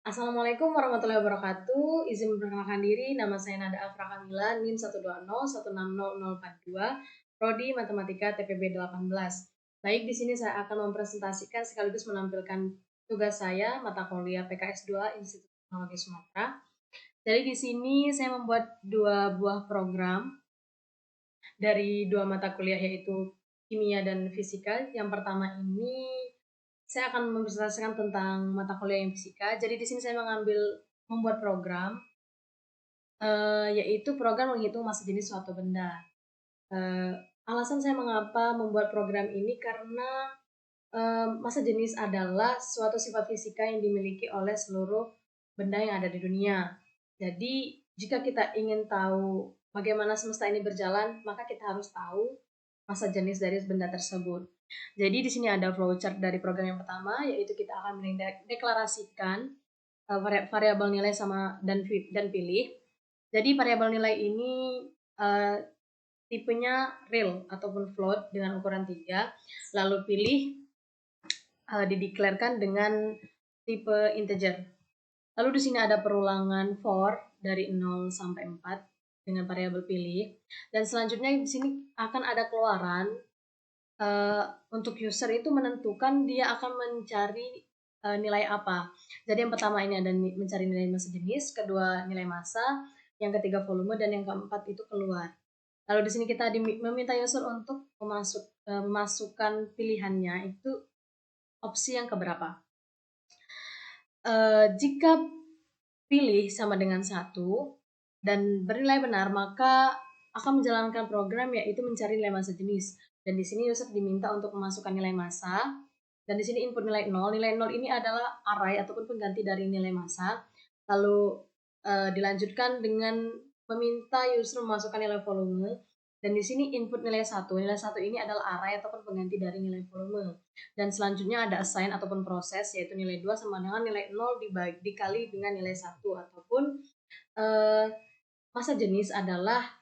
Assalamualaikum warahmatullahi wabarakatuh. Izin memperkenalkan diri, nama saya Nada Afra Kamila, NIM 120160042, Prodi Matematika TPB 18. Baik, di sini saya akan mempresentasikan sekaligus menampilkan tugas saya, mata kuliah PKS 2 Institut Teknologi Sumatera. Jadi di sini saya membuat dua buah program dari dua mata kuliah yaitu kimia dan fisika. Yang pertama ini saya akan mempresentasikan tentang mata kuliah yang fisika. Jadi di sini saya membuat program yaitu program menghitung massa jenis suatu benda. Eee, Alasan saya mengapa membuat program ini karena massa jenis adalah suatu sifat fisika yang dimiliki oleh seluruh benda yang ada di dunia. Jadi jika kita ingin tahu bagaimana semesta ini berjalan, maka kita harus tahu massa jenis dari benda tersebut. Jadi di sini ada flowchart dari program yang pertama, yaitu kita akan mendeklarasikan variabel nilai sama dan pilih. Jadi variabel nilai ini uh, tipenya real ataupun float dengan ukuran 3, lalu pilih dideklarkan dengan tipe integer. Lalu di sini ada perulangan for dari 0 sampai 4 dengan variabel pilih. Dan selanjutnya di sini akan ada keluaran untuk user itu menentukan dia akan mencari nilai apa. Jadi yang pertama ini ada mencari nilai massa jenis, kedua nilai massa, yang ketiga volume, dan yang keempat itu keluar. Lalu di sini kita meminta user untuk memasukkan pilihannya itu opsi yang keberapa. Jika pilih sama dengan 1 dan bernilai benar, maka akan menjalankan program yaitu mencari nilai massa jenis. Dan di sini user diminta untuk memasukkan nilai massa. Dan di sini input nilai 0. Nilai 0 ini adalah array ataupun pengganti dari nilai massa. Lalu dilanjutkan dengan meminta user memasukkan nilai volume. Dan di sini input nilai 1. Nilai 1 ini adalah array ataupun pengganti dari nilai volume. Dan selanjutnya ada assign ataupun proses, yaitu nilai 2 sama dengan nilai 0 dikali dengan nilai 1. Ataupun massa jenis adalah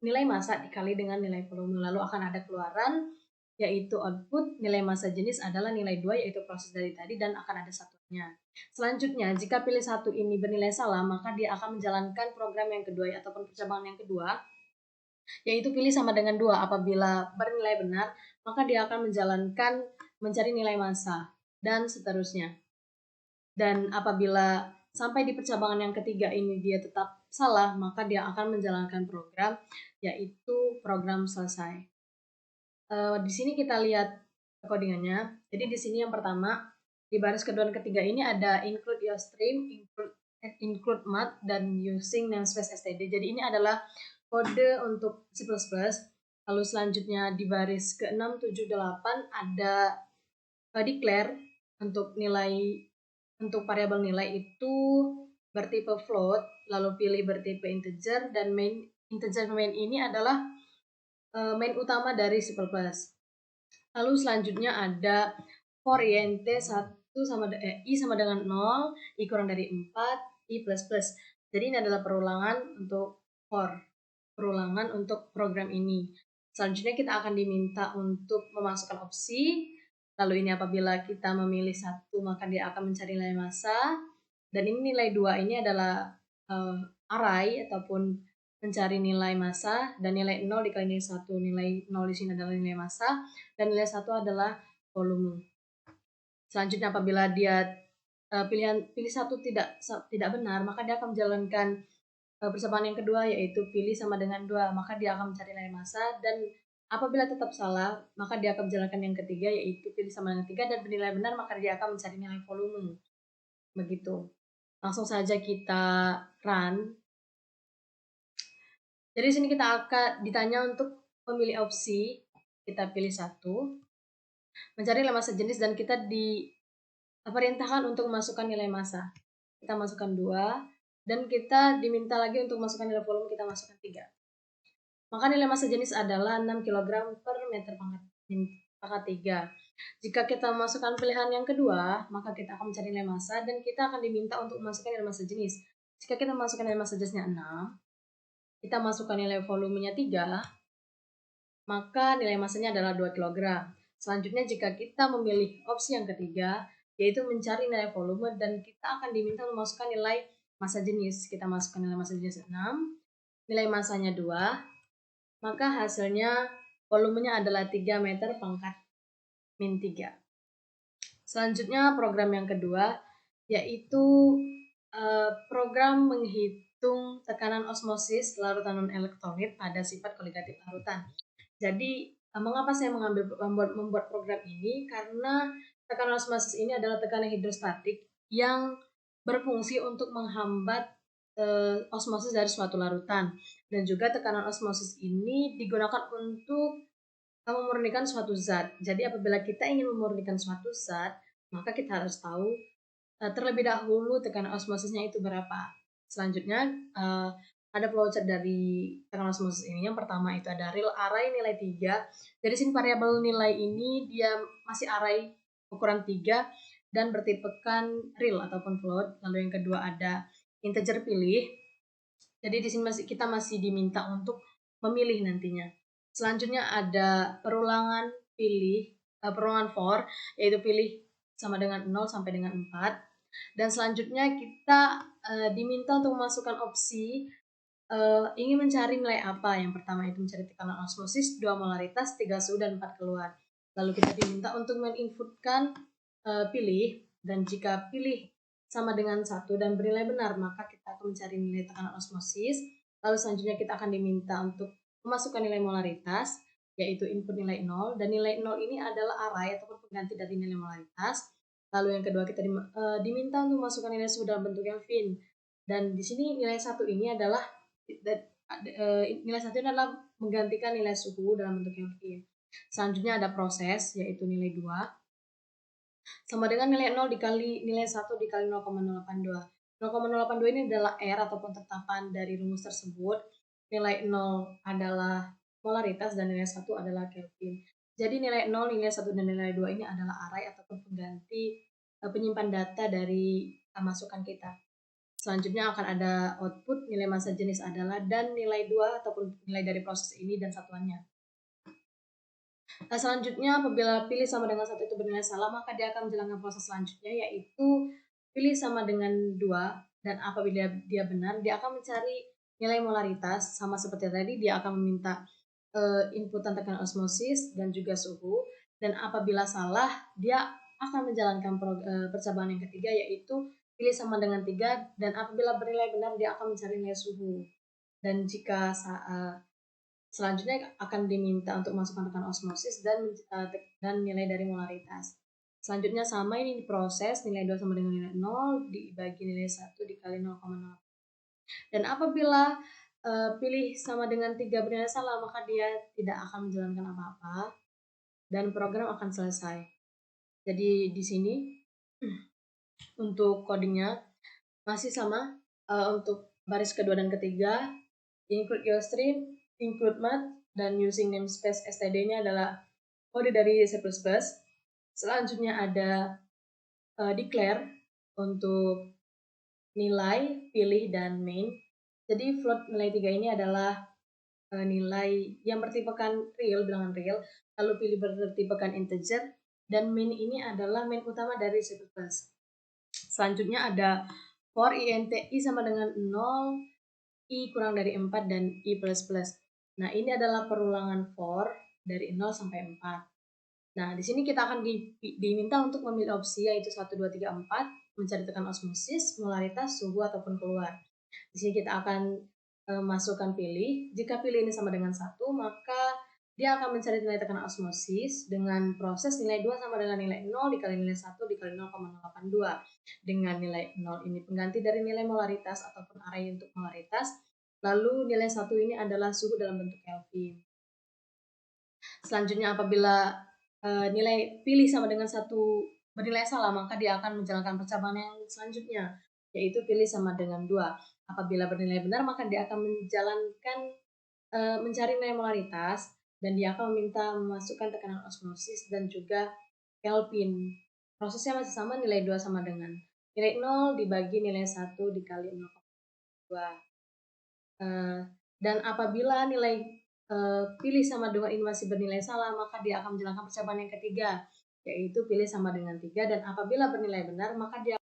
nilai massa dikali dengan nilai volume. Lalu akan ada keluaran, yaitu output nilai massa jenis adalah nilai 2, yaitu proses dari tadi, dan akan ada satuannya. Selanjutnya, jika pilih 1 ini bernilai salah, maka dia akan menjalankan program yang kedua ataupun percobaan yang kedua, yaitu pilih sama dengan 2. Apabila bernilai benar, maka dia akan menjalankan mencari nilai massa, dan seterusnya. Dan apabila sampai di percabangan yang ketiga ini dia tetap salah, maka dia akan menjalankan program, yaitu program selesai. Di sini kita lihat codingannya. Jadi di sini yang pertama, di baris kedua dan ketiga ini ada include your stream, include math, dan using namespace std. Jadi ini adalah kode untuk C++. Lalu selanjutnya di baris ke-6, 7, 8 ada declare untuk variabel nilai itu bertipe float, lalu pilih bertipe integer, dan integer main ini adalah main utama dari C++. Lalu selanjutnya ada for int 1 i sama dengan 0, i kurang dari 4, i plus plus. Jadi ini adalah perulangan untuk perulangan untuk program ini. Selanjutnya kita akan diminta untuk memasukkan opsi. Lalu ini apabila kita memilih 1, maka dia akan mencari nilai massa. Dan ini nilai 2 ini adalah array ataupun mencari nilai massa, dan nilai 0 dikali nilai 1. Nilai 0 di sini adalah nilai massa, dan nilai 1 adalah volume. Selanjutnya apabila dia pilih 1 tidak benar, maka dia akan menjalankan percobaan yang kedua, yaitu pilih sama dengan 2, maka dia akan mencari nilai massa, dan apabila tetap salah, maka dia akan menjalankan yang ketiga, yaitu pilih sama dengan 3, dan bernilai benar, maka dia akan mencari nilai volume. Begitu. Langsung saja kita run. Jadi di sini kita akan ditanya untuk memilih opsi. Kita pilih 1, mencari nilai massa jenis, dan kita diperintahkan untuk memasukkan nilai massa. Kita masukkan 2, dan kita diminta lagi untuk masukkan nilai volume, kita masukkan 3. Maka nilai massa jenis adalah 6 kg per meter pangkat 3. Jika kita memasukkan pilihan yang kedua, maka kita akan mencari nilai massa, dan kita akan diminta untuk memasukkan nilai massa jenis. Jika kita memasukkan nilai massa jenisnya 6, kita masukkan nilai volumenya 3, maka nilai massanya adalah 2 kg. Selanjutnya jika kita memilih opsi yang ketiga, yaitu mencari nilai volume, dan kita akan diminta memasukkan nilai massa jenis. Kita masukkan nilai massa jenis 6, nilai massanya 2, maka hasilnya volumenya adalah 3 meter pangkat min 3. Selanjutnya program yang kedua yaitu program menghitung tekanan osmosis larutan non-elektrolit pada sifat koligatif larutan. Jadi mengapa saya membuat program ini? Karena tekanan osmosis ini adalah tekanan hidrostatik yang berfungsi untuk menghambat osmosis dari suatu larutan, dan juga tekanan osmosis ini digunakan untuk memurnikan suatu zat. Jadi apabila kita ingin memurnikan suatu zat, maka kita harus tahu terlebih dahulu tekanan osmosisnya itu berapa. Selanjutnya ada flowchart dari tekanan osmosis ini. Yang pertama itu ada real array nilai 3. Dari sini variabel nilai ini dia masih array ukuran 3 dan bertipekan real ataupun float. Lalu yang kedua ada integer pilih. Jadi di sini kita masih diminta untuk memilih nantinya. Selanjutnya ada perulangan for, yaitu pilih sama dengan 0 sampai dengan 4. Dan selanjutnya kita diminta untuk memasukkan opsi ingin mencari nilai apa. Yang pertama itu mencari tekanan osmosis, 2 molaritas, 3 suhu, dan 4 keluar. Lalu kita diminta untuk menginputkan pilih, dan jika pilih sama dengan 1 dan bernilai benar, maka kita akan mencari nilai tekanan osmosis. Lalu selanjutnya kita akan diminta untuk memasukkan nilai molaritas, yaitu input nilai 0, dan nilai 0 ini adalah array ataupun pengganti dari nilai molaritas. Lalu yang kedua kita diminta untuk memasukkan nilai suhu dalam bentuk Kelvin. Dan di sini nilai 1 ini adalah menggantikan nilai suhu dalam bentuk Kelvin. Selanjutnya ada proses, yaitu nilai 2 sama dengan nilai 0 dikali nilai 1 dikali 0,082. 0,082 ini adalah R ataupun tetapan dari rumus tersebut. Nilai 0 adalah polaritas dan nilai 1 adalah Kelvin. Jadi nilai 0, nilai 1, dan nilai 2 ini adalah array ataupun pengganti penyimpan data dari masukan kita. Selanjutnya akan ada output, nilai massa jenis adalah, dan nilai 2 ataupun nilai dari proses ini dan satuannya. Nah, selanjutnya apabila pilih sama dengan 1 itu bernilai salah, maka dia akan menjalankan proses selanjutnya, yaitu pilih sama dengan 2, dan apabila dia benar, dia akan mencari nilai molaritas. Sama seperti tadi, dia akan meminta inputan tekanan osmosis dan juga suhu, dan apabila salah, dia akan menjalankan percobaan yang ketiga, yaitu pilih sama dengan 3, dan apabila bernilai benar, dia akan mencari nilai suhu. Dan jika selanjutnya akan diminta untuk masukkan tekanan osmosis dan nilai dari molaritas. Selanjutnya sama, ini diproses, nilai 2 sama dengan nilai 0 dibagi nilai 1 dikali 0,0. Dan apabila pilih sama dengan 3 bernilai salah, maka dia tidak akan menjalankan apa-apa dan program akan selesai. Jadi di sini untuk codingnya masih sama. Untuk baris kedua dan ketiga, include your stream, include math, dan using namespace std-nya adalah kode dari C++. Selanjutnya ada declare untuk nilai, pilih, dan main. Jadi float nilai 3 ini adalah nilai yang bertipekan real, bilangan real, lalu pilih bertipekan integer, dan main ini adalah main utama dari C++. Selanjutnya ada for int i sama dengan 0, i kurang dari 4, dan i++. Nah, ini adalah perulangan for dari 0 sampai 4. Nah, di sini kita akan diminta untuk memilih opsi, yaitu 1, 2, 3, 4, mencari tekanan osmosis, molaritas, suhu, ataupun keluar. Di sini kita akan masukkan pilih. Jika pilih ini sama dengan 1, maka dia akan mencari nilai tekanan osmosis dengan proses nilai 2 sama dengan nilai 0 dikali nilai 1 dikali 0,082. Dengan nilai 0 ini pengganti dari nilai molaritas ataupun array untuk molaritas. Lalu nilai 1 ini adalah suhu dalam bentuk Kelvin. Selanjutnya apabila nilai pilih sama dengan 1 bernilai salah, maka dia akan menjalankan percobaan yang selanjutnya, yaitu pilih sama dengan 2. Apabila bernilai benar, maka dia akan menjalankan mencari nilai molaritas, dan dia akan meminta memasukkan tekanan osmosis dan juga Kelvin. Prosesnya masih sama, nilai 2 sama dengan nilai 0 dibagi nilai 1 dikali 0,2. Dan apabila nilai pilih sama dengan ini masih bernilai salah, maka dia akan menjalankan percobaan yang ketiga, yaitu pilih sama dengan 3, dan apabila bernilai benar maka dia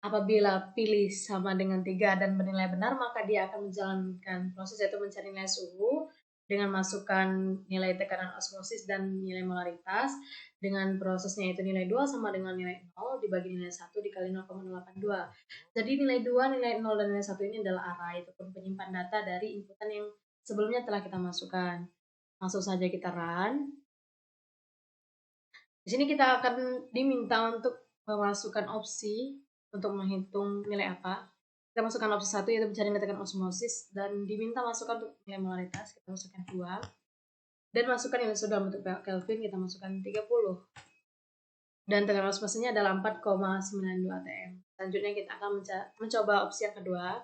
apabila pilih sama dengan 3 dan bernilai benar, maka dia akan menjalankan proses yaitu mencari nilai suhu dengan masukkan nilai tekanan osmosis dan nilai molaritas dengan prosesnya itu nilai 2 sama dengan nilai 0 dibagi nilai 1 dikali 0,082. Jadi nilai 2, nilai 0, dan nilai 1 ini adalah array ataupun penyimpan data dari inputan yang sebelumnya telah kita masukkan. Langsung saja kita run. Di sini kita akan diminta untuk memasukkan opsi untuk menghitung nilai apa. Kita masukkan opsi 1 yaitu mencari nilai tekanan osmosis, dan diminta masukkan untuk nilai molaritas, kita masukkan 2. Dan masukkan nilai suhu dalam bentuk Kelvin, kita masukkan 30. Dan tekanan osmosisnya adalah 4,92 atm. Selanjutnya kita akan mencoba opsi yang kedua.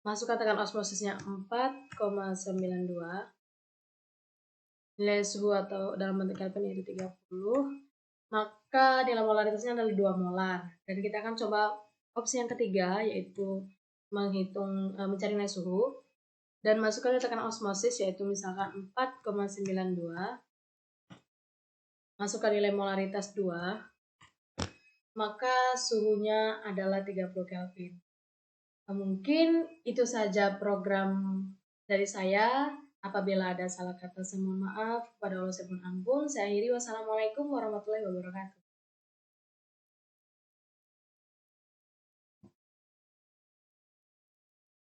Masukkan tekanan osmosisnya 4,92. Nilai suhu atau dalam bentuk Kelvin yaitu 30. Maka nilai molaritasnya adalah 2 molar. Dan kita akan coba opsi yang ketiga, yaitu mencari nilai suhu dan masukkan tekanan osmosis yaitu misalkan 4,92, masukkan nilai molaritas 2, maka suhunya adalah 30 Kelvin. Mungkin itu saja program dari saya. Apabila ada salah kata saya mohon maaf, kepada Allah saya mohon ampun. Saya akhiri, wassalamualaikum warahmatullahi wabarakatuh.